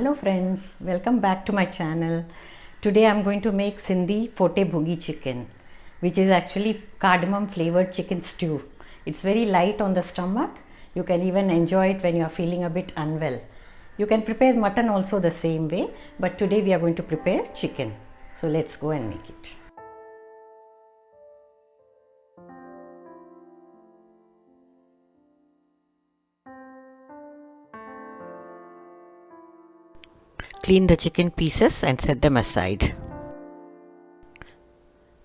Hello friends, welcome back to my channel. Today I'm going to make Sindhi Fote Bhugi chicken, which is actually cardamom flavored chicken stew. It's very light on the stomach. You can even enjoy it when you are feeling a bit unwell. You can prepare mutton also the same way, but today we are going to prepare chicken. So let's go and make it. Clean the chicken pieces and set them aside.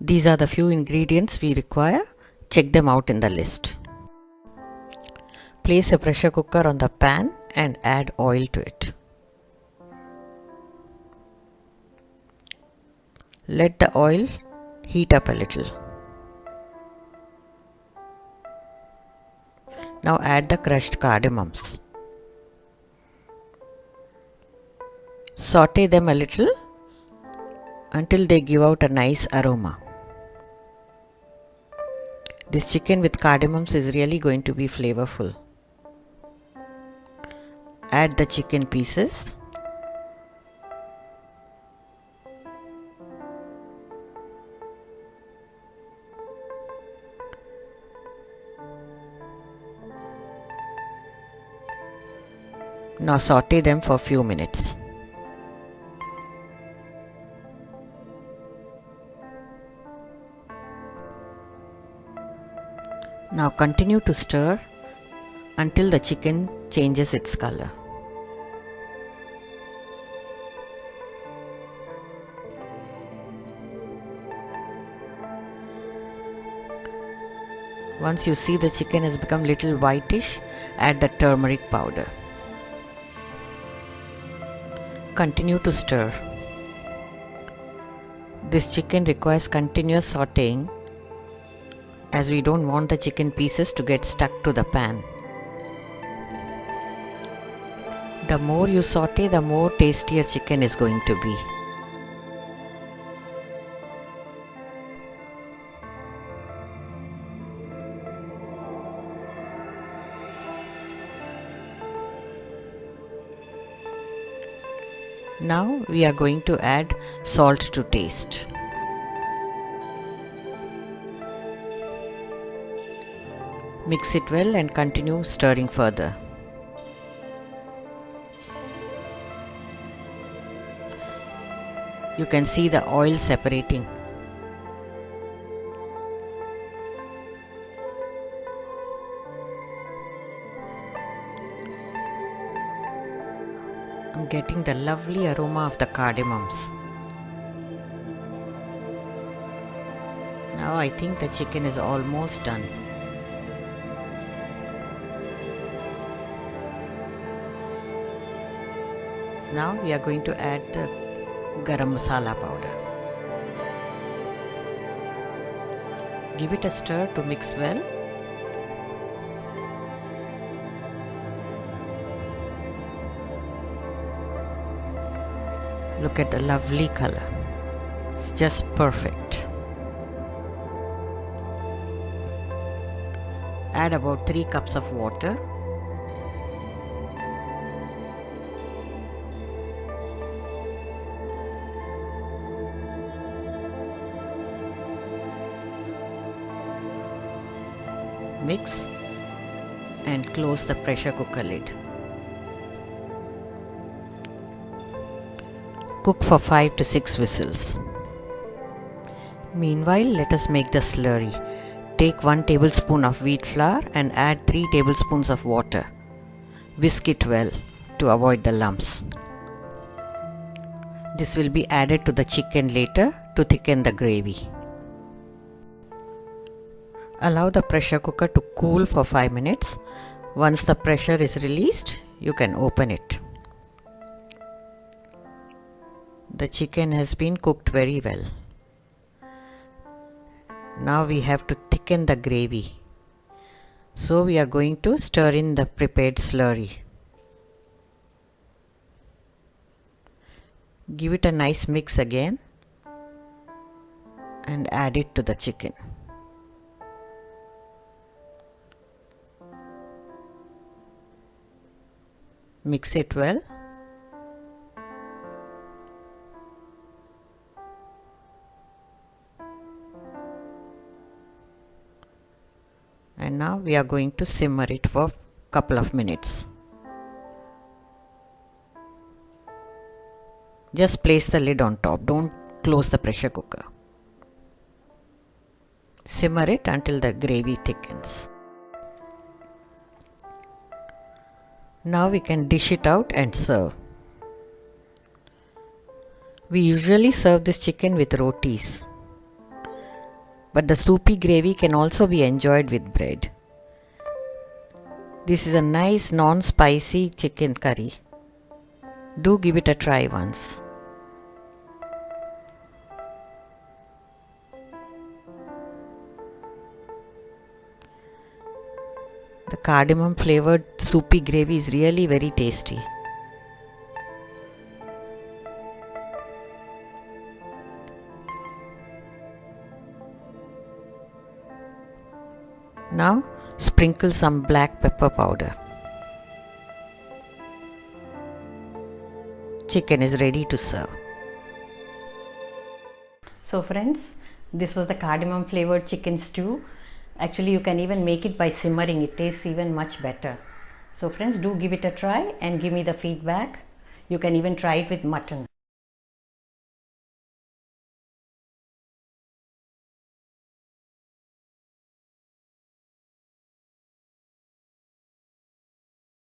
These are the few ingredients we require. Check them out in the list. Place a pressure cooker on the pan and add oil to it. Let the oil heat up a little. Now add the crushed cardamoms. Saute them a little until they give out a nice aroma. This chicken with cardamoms is really going to be flavorful. Add the chicken pieces. Now saute them for a few minutes. Now continue to stir until the chicken changes its color. Once you see the chicken has become little whitish, add the turmeric powder. Continue to stir. This chicken requires continuous sauteing, as we don't want the chicken pieces to get stuck to the pan. The more you saute, the more tastier chicken is going to be. Now we are going to add salt to taste. Mix it well and continue stirring further. You can see the oil separating. I'm getting the lovely aroma of the cardamoms. Now I think the chicken is almost done. Now we are going to add the Garam masala powder. Give it a stir to mix well. Look at the lovely color. It's just perfect. Add about 3 cups of water. Mix and close the pressure cooker lid. Cook for 5 to 6 whistles. Meanwhile, let us make the slurry. Take 1 tablespoon of wheat flour and add 3 tablespoons of water. Whisk it well to avoid the lumps. This will be added to the chicken later to thicken the gravy. Allow the pressure cooker to cool for 5 minutes. Once the pressure is released, you can open it. The chicken has been cooked very well. Now we have to thicken the gravy. So we are going to stir in the prepared slurry. Give it a nice mix again and add it to the chicken. Mix it well Now we are going to simmer it for a couple of minutes. Just place the lid on top, don't close the pressure cooker. Simmer it until the gravy thickens. Now we can dish it out and serve. We usually serve this chicken with rotis, but the soupy gravy can also be enjoyed with bread. This is a nice non-spicy chicken curry. Do give it a try once. The cardamom flavored soupy gravy is really very tasty. Now sprinkle some black pepper powder. Chicken is ready to serve. So friends, this was the cardamom flavored chicken stew. Actually, you can even make it by simmering. It tastes even much better. So friends, do give it a try and give me the feedback. You can even try it with mutton.